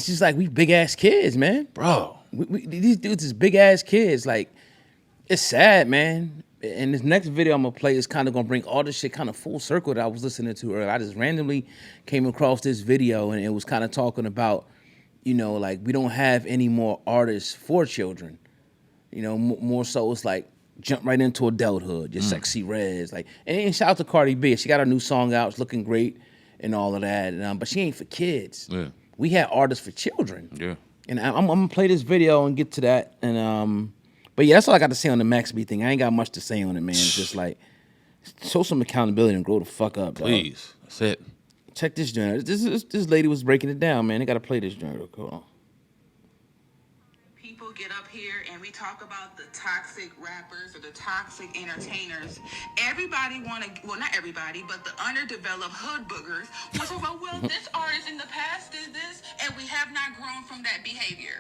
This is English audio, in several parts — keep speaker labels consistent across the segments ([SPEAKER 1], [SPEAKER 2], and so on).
[SPEAKER 1] it's just like we big ass kids, man.
[SPEAKER 2] Bro.
[SPEAKER 1] These dudes is big ass kids. Like, it's sad, man. And this next video I'm gonna play is kind of gonna bring all this shit kind of full circle that I was listening to earlier. I just randomly came across this video and it was kind of talking about, like we don't have any more artists for children. More so it's like jump right into adulthood. Your Sexyy Reds, like, and shout out to Cardi B. She got a new song out. It's looking great and all of that. But she ain't for kids.
[SPEAKER 2] Yeah.
[SPEAKER 1] We had artists for children.
[SPEAKER 2] Yeah.
[SPEAKER 1] And I'm gonna play this video and get to that. And but yeah, that's all I got to say on the Max B thing. I ain't got much to say on it, man. It's just like show some accountability and grow the fuck up, dog.
[SPEAKER 2] Please. That's it.
[SPEAKER 1] Check this joint. This lady was breaking it down, man. They gotta play this joint. Hold on.
[SPEAKER 3] People get up here and we talk about the toxic rappers or the toxic entertainers. Everybody well, not everybody, but the underdeveloped hood boogers want to go, well, this artist in the past did this, and we have not grown from that behavior.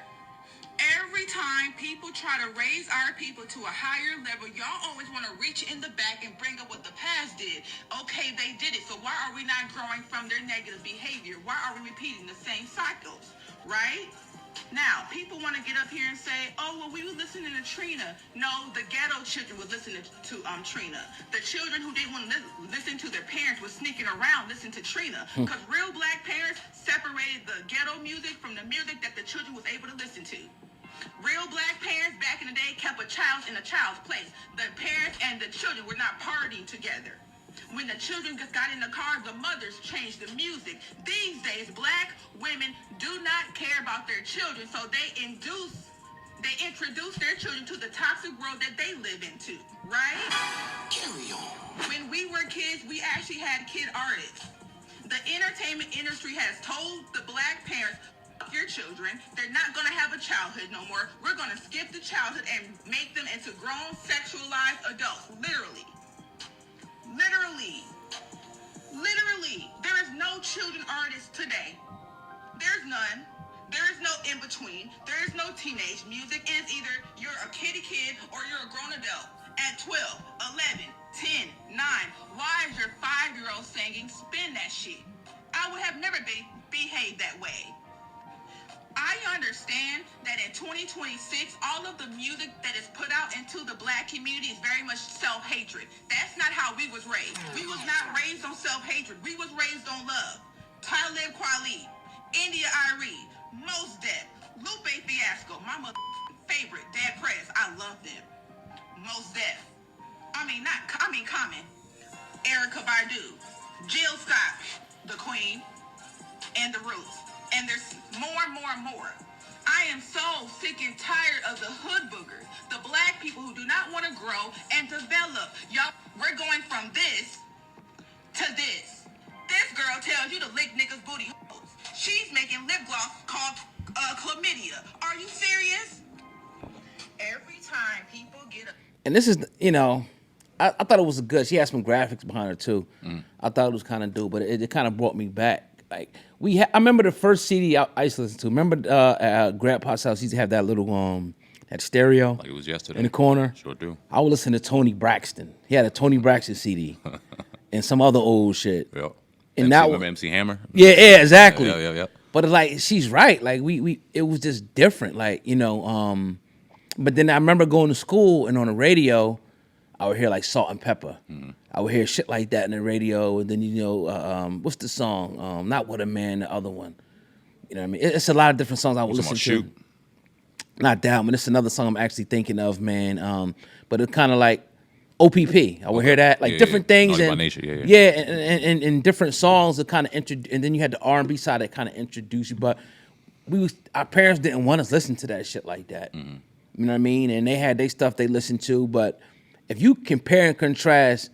[SPEAKER 3] Every time people try to raise our people to a higher level, y'all always want to reach in the back and bring up what the past did. Okay, they did it, so why are we not growing from their negative behavior? Why are we repeating the same cycles, right? Now, people want to get up here and say, oh, well, we were listening to Trina. No, the ghetto children were listening to Trina. The children who didn't want to listen to their parents were sneaking around listening to Trina. Because real black parents separated the ghetto music from the music that the children was able to listen to. Real black parents back in the day kept a child in a child's place. The parents and the children were not partying together. When the children just got in the car, the mothers changed the music. These days, black women do not care about their children, so they introduce their children to the toxic world that they live into, right? Carry on. When we were kids, we actually had kid artists. The entertainment industry has told the black parents, your children, they're not going to have a childhood no more. We're going to skip the childhood and make them into grown, sexualized adults, literally. Literally, there is no children artists today. There's none. There is no in-between. There is no teenage music. It is either you're a kitty kid or you're a grown adult. At 12, 11, 10, 9, why is your 5-year-old singing Spin That Shit? I would have never behaved that way. I understand that in 2026, all of the music that is put out into the black community is very much self-hatred. That's not how we was raised. We was not raised on self-hatred. We was raised on love. Talib Kweli, India Arie, Mos Def, Lupe Fiasco, my favorite, Dead Prez. I love them. Mos Def. Common. Erykah Badu, Jill Scott, the Queen, and the Roots. And there's more and more and more. I am so sick and tired of the hood boogers, the black people who do not want to grow and develop. Y'all, we're going from this to this. This girl tells you to lick niggas' booty holes. She's making lip gloss called chlamydia. Are you serious? Every time people get a...
[SPEAKER 1] And this is, I thought it was good. She had some graphics behind her too. I thought it was kind of dope, but it kind of brought me back. Like I remember the first CD I used to listen to. Remember at Grandpa's house, he used to have that little that stereo,
[SPEAKER 2] like it was yesterday,
[SPEAKER 1] in the corner.
[SPEAKER 2] Sure do.
[SPEAKER 1] I would listen to Tony Braxton. He had a Tony Braxton CD and some other old shit.
[SPEAKER 2] Yep.
[SPEAKER 1] And
[SPEAKER 2] remember MC Hammer?
[SPEAKER 1] Yeah, exactly.
[SPEAKER 2] Yeah.
[SPEAKER 1] But it's like she's right. Like it was just different. Like but then I remember going to school and on the radio, I would hear like Salt and Pepper. I would hear shit like that in the radio, and then what's the song? Not What a Man, the other one. You know what I mean? It's a lot of different songs I would listen to.
[SPEAKER 2] Shoot.
[SPEAKER 1] Not that, but it's another song I'm actually thinking of, man. But it's kind of like OPP. I would hear that, like different things,
[SPEAKER 2] Naughty
[SPEAKER 1] and
[SPEAKER 2] by Nature,
[SPEAKER 1] and different songs that kind of and then you had the R&B side that kind of introduced you. But our parents didn't want us to listen to that shit like that. You know what I mean? And they had their stuff they listened to, but if you compare and contrast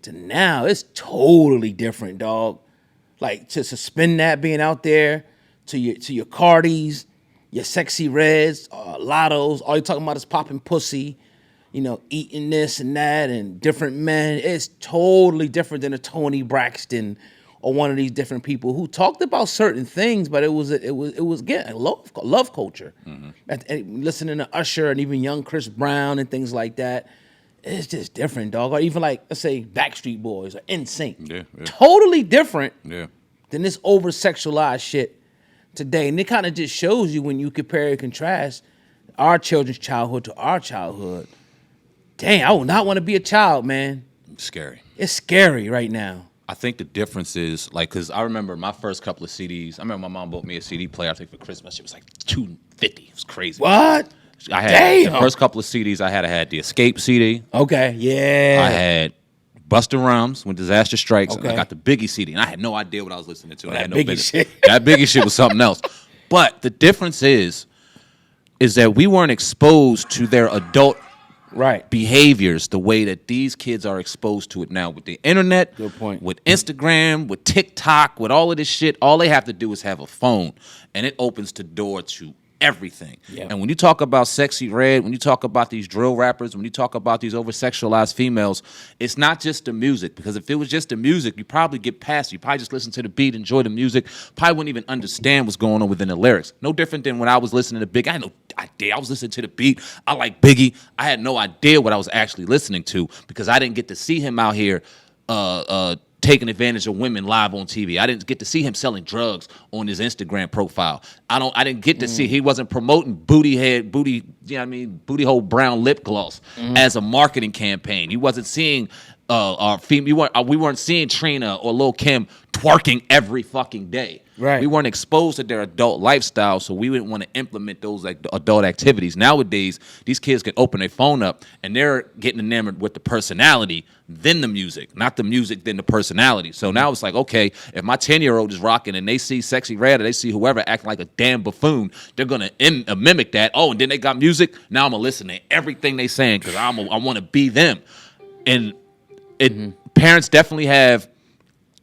[SPEAKER 1] to now, it's totally different, dog. Like to suspend that being out there, to your Cardis, your Sexyy Reds, Lottos, all you're talking about is popping pussy, eating this and that and different men. It's totally different than a Tony Braxton or one of these different people who talked about certain things, but it was getting love culture. And listening to Usher and even young Chris Brown and things like that. It's just different, dog. Or even like, let's say, Backstreet Boys or NSYNC.
[SPEAKER 2] Yeah.
[SPEAKER 1] Totally different
[SPEAKER 2] than
[SPEAKER 1] this over-sexualized shit today, and it kind of just shows you when you compare and contrast our children's childhood to our childhood. Dang, I would not want to be a child, man.
[SPEAKER 2] Scary.
[SPEAKER 1] It's scary right now.
[SPEAKER 2] I think the difference is like, cause I remember my first couple of CDs. I remember my mom bought me a CD player. I think for Christmas, it was like $250. It was crazy.
[SPEAKER 1] What?
[SPEAKER 2] I had
[SPEAKER 1] Damn.
[SPEAKER 2] the first couple of CDs I had the Escape CD.
[SPEAKER 1] Okay, yeah.
[SPEAKER 2] I had Busta Rhymes When Disaster Strikes. And I
[SPEAKER 1] Okay.
[SPEAKER 2] got the Biggie CD, and I had no idea what I was listening to. I
[SPEAKER 1] That
[SPEAKER 2] had no
[SPEAKER 1] Biggie
[SPEAKER 2] business.
[SPEAKER 1] shit.
[SPEAKER 2] That Biggie shit was something else. But the difference is that we weren't exposed to their adult
[SPEAKER 1] right.
[SPEAKER 2] behaviors the way that these kids are exposed to it now with the internet,
[SPEAKER 1] Good point.
[SPEAKER 2] with Instagram, with TikTok, with all of this shit. All they have to do is have a phone, and it opens the door to everything.
[SPEAKER 1] Yeah.
[SPEAKER 2] And when you talk about Sexyy Red, when you talk about these drill rappers, when you talk about these over-sexualized females, it's not just the music, because if it was just the music, you probably get past it. You probably just listen to the beat, enjoy the music, probably wouldn't even understand what's going on within the lyrics. No different than when I was listening to Biggie. I had no idea. I was listening to the beat. I like Biggie. I had no idea what I was actually listening to because I didn't get to see him out here taking advantage of women live on TV. I didn't get to see him selling drugs on his Instagram profile. I didn't get to see, he wasn't promoting booty, you know what I mean, booty hole brown lip gloss as a marketing campaign. He wasn't seeing our female, we weren't seeing Trina or Lil' Kim twerking every fucking day.
[SPEAKER 1] Right.
[SPEAKER 2] We weren't exposed to their adult lifestyle, so we didn't want to implement those like adult activities. Nowadays, these kids can open their phone up and they're getting enamored with the personality, then the music, not the music, then the personality. So now it's like, okay, if my 10-year-old is rocking and they see Sexyy Red or they see whoever acting like a damn buffoon, they're gonna mimic that. Oh, and then they got music. Now I'm gonna listen to everything they saying because I want to be them. And parents definitely have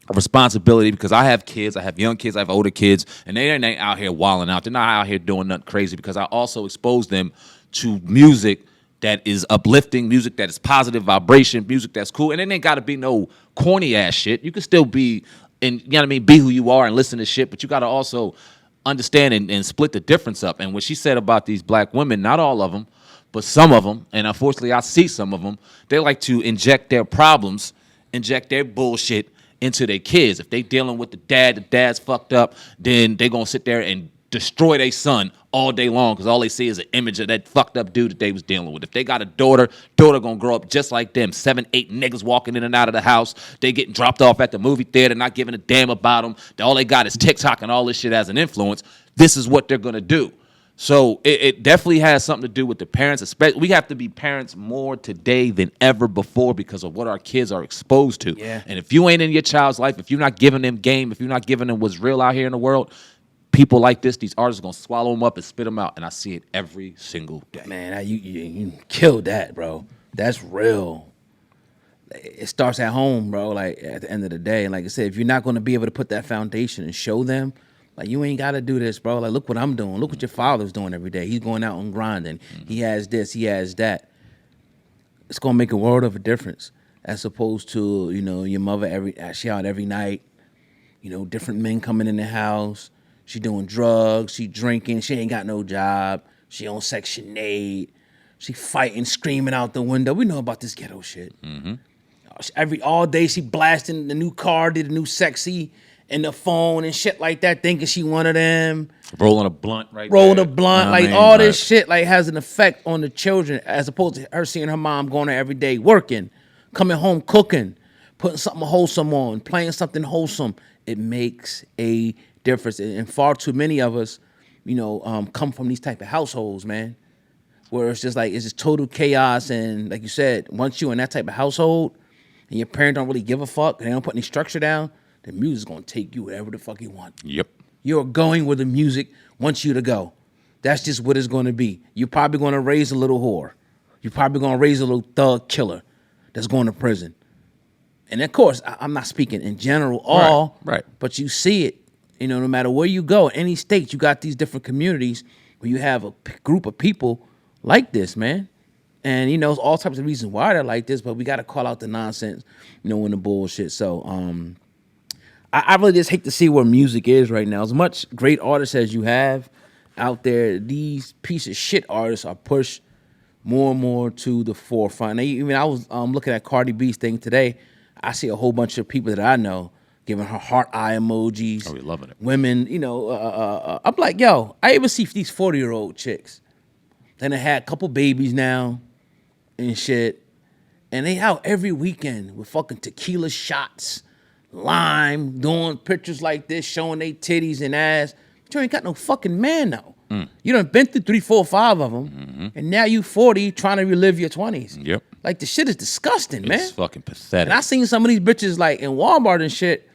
[SPEAKER 2] a responsibility because I have kids, I have young kids, I have older kids, and they ain't out here wilding out. They're not out here doing nothing crazy because I also expose them to music that is uplifting, music that is positive vibration, music that's cool. And it ain't got to be no corny ass shit. You can still be, and you know what I mean, be who you are and listen to shit, but you got to also understand and split the difference up. And what she said about these black women, not all of them, but some of them, and unfortunately I see some of them, they like to inject their problems, inject their bullshit into their kids. If they dealing with the dad's fucked up, then they gonna sit there and destroy their son all day long because all they see is an image of that fucked up dude that they was dealing with. If they got a daughter gonna grow up just like them. 7, 8 niggas walking in and out of the house. They getting dropped off at the movie theater, not giving a damn about them. All they got is TikTok and all this shit as an influence. This is what they're gonna do. So it definitely has something to do with the parents. Especially, we have to be parents more today than ever before because of what our kids are exposed to.
[SPEAKER 1] Yeah.
[SPEAKER 2] And if you ain't in your child's life, if you're not giving them game, if you're not giving them what's real out here in the world, people like this, these artists are going to swallow them up and spit them out. And I see it every single day.
[SPEAKER 1] Man, you killed that, bro. That's real. It starts at home, bro. Like at the end of the day, and like I said, if you're not going to be able to put that foundation and show them, like you ain't got to do this, bro. Like look what I'm doing. Look what your father's doing every day. He's going out and grinding. He has this. He has that. It's gonna make a world of a difference as opposed to your mother she out every night. Different men coming in the house. She doing drugs. She drinking. She ain't got no job. She on Section 8. She fighting, screaming out the window. We know about this ghetto shit. All day she blasting the new car, did the new Sexyy and the phone and shit like that, thinking she one of them.
[SPEAKER 2] Rolling a blunt right
[SPEAKER 1] Rolling
[SPEAKER 2] there.
[SPEAKER 1] a blunt,
[SPEAKER 2] You know what I mean?
[SPEAKER 1] all this shit like has an effect on the children as opposed to her seeing her mom going there every day, working, coming home cooking, putting something wholesome on, playing something wholesome. It makes a difference. And far too many of us, come from these type of households, man, where it's just total chaos. And like you said, once you're in that type of household and your parents don't really give a fuck, and they don't put any structure down, the music's gonna take you wherever the fuck you want.
[SPEAKER 2] Yep.
[SPEAKER 1] You're going where the music wants you to go. That's just what it's gonna be. You're probably gonna raise a little whore. You're probably gonna raise a little thug killer that's going to prison. And of course, I'm not speaking in general
[SPEAKER 2] Right.
[SPEAKER 1] but you see it, no matter where you go, any state, you got these different communities where you have a group of people like this, man. And, it's all types of reasons why they're like this, but we got to call out the nonsense, and the bullshit. So, I really just hate to see where music is right now. As much great artists as you have out there, these piece of shit artists are pushed more and more to the forefront. And even I was looking at Cardi B's thing today. I see a whole bunch of people that I know giving her heart eye emojis.
[SPEAKER 2] Oh, we loving it.
[SPEAKER 1] Women, I'm like, yo, I even see these 40-year-old chicks. Then they had a couple babies now and shit. And they out every weekend with fucking tequila shots, lime, doing pictures like this, showing they titties and ass. But you ain't got no fucking man though. You done been through 3, 4, 5 of them. And now you 40 trying to relive your 20s.
[SPEAKER 2] Yep.
[SPEAKER 1] Like the shit is disgusting, man.
[SPEAKER 2] It's fucking pathetic.
[SPEAKER 1] And I seen some of these bitches like in Walmart and shit,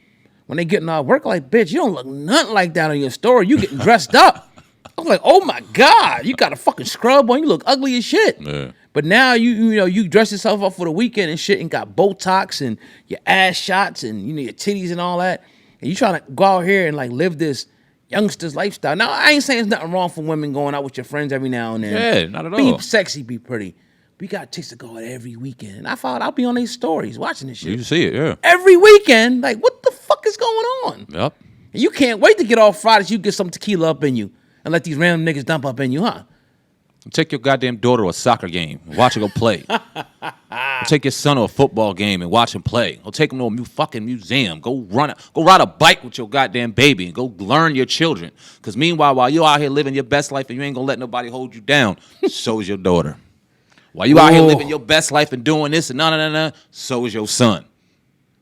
[SPEAKER 1] when they getting out of work, like, bitch, you don't look nothing like that on your story. You getting dressed up. I was like, oh my God, you got a fucking scrub on. You look ugly as shit.
[SPEAKER 2] Yeah.
[SPEAKER 1] But now you dress yourself up for the weekend and shit and got Botox and your ass shots and your titties and all that. And you trying to go out here and like live this youngster's lifestyle. Now, I ain't saying there's nothing wrong for women going out with your friends every now and then.
[SPEAKER 2] Yeah, not at all.
[SPEAKER 1] Be sexy, be pretty. We got chicks to go out every weekend. And I found I'll be on these stories watching this shit.
[SPEAKER 2] You see it, yeah.
[SPEAKER 1] Every weekend. Like, what the fuck is going on?
[SPEAKER 2] Yep.
[SPEAKER 1] And you can't wait to get off Friday so you get some tequila up in you and let these random niggas dump up in you, huh?
[SPEAKER 2] Take your goddamn daughter to a soccer game and watch her go play. Take your son to a football game and watch him play. Or take him to a fucking museum. Go ride a bike with your goddamn baby and go learn your children. Because meanwhile, while you out here living your best life and you ain't gonna let nobody hold you down, so is your daughter. While you out here living your best life and doing this and no, so is your son.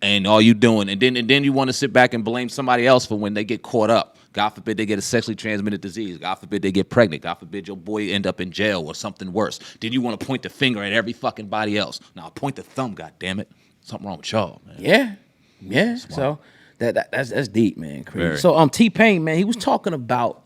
[SPEAKER 2] And all you doing, and then you want to sit back and blame somebody else for when they get caught up. God forbid they get a sexually transmitted disease. God forbid they get pregnant. God forbid your boy end up in jail or something worse. Then you want to point the finger at every fucking body else. Now point the thumb, goddammit. Something wrong with y'all, man.
[SPEAKER 1] Yeah. So that's deep, man. Crazy.
[SPEAKER 2] Very.
[SPEAKER 1] So T-Pain, man, he was talking about